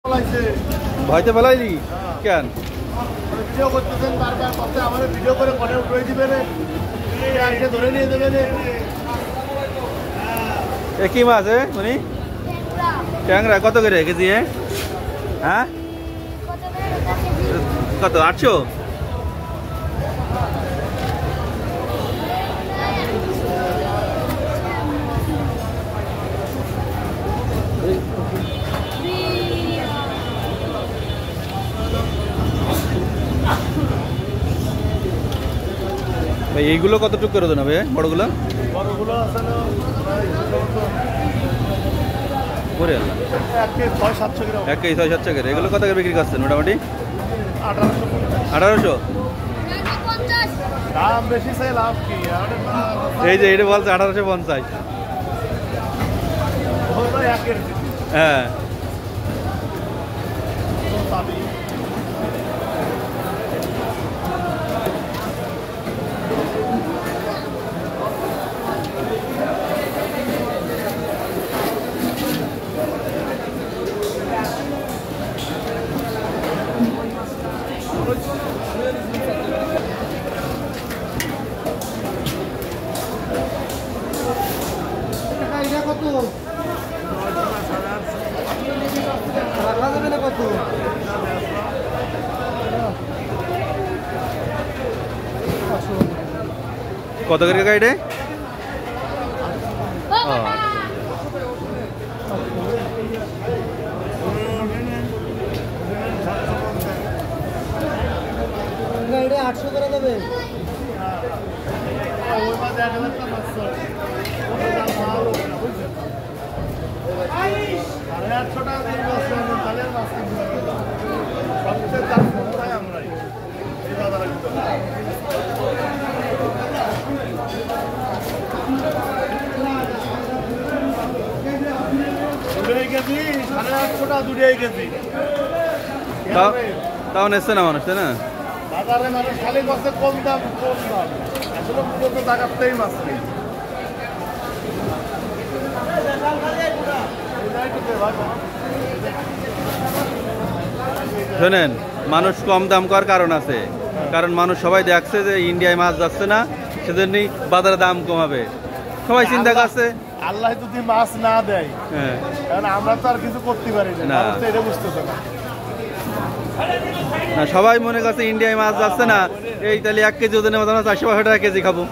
ভয়তে ফেলাইলি কেন? ভিডিও করতেছেন বারবার কথা আমার ভিডিও করে পরে উঠে দিবেন এসে ধরে নিয়ে দেবেন। এ কি মাছ উনি? ট্যাংরা কত করে কেজি? হ্যাঁ কত? 800? এইগুলো কতটুকু করে দেন বড়গুলো? বড়গুলো আছে না করে 1 কেজি 600 করে। এগুলো কত করে বিক্রি করছেন মোটামুটি? 1800। দাম বেশি চাই লাভ কি? এই যে এটা বলছে 1850। হ্যাঁ কত রাখা যাবে না? কত কত করে গাইডে? গাইডে 800 করে দেবে। তাও নেচ্ছে না মানুষ, তাই না? বাজারে মানুষ খালি বসে কম দাম আসলে পুরো তো টাকাতেই মাছ নেই। শোনেন, মানুষ কম দাম করার কারণ আছে, কারণ মানুষ সবাই দেখছে যে ইন্ডিয়ায় মাছ যাচ্ছে না, সেজন্যই বাজারে দাম কমাবে। সবাই চিন্তা করছে আল্লাহ যদি মাছ না দেয়, কারণ আমরা তো আর কিছু করতে পারি না, এটা বুঝতেছে না। সবাই মনে করছে ইন্ডিয়ায় মাছ যাচ্ছে না, এই তাহলে 1 কেজি ওজনের মাছ 400 টাকা কেজি খাবো।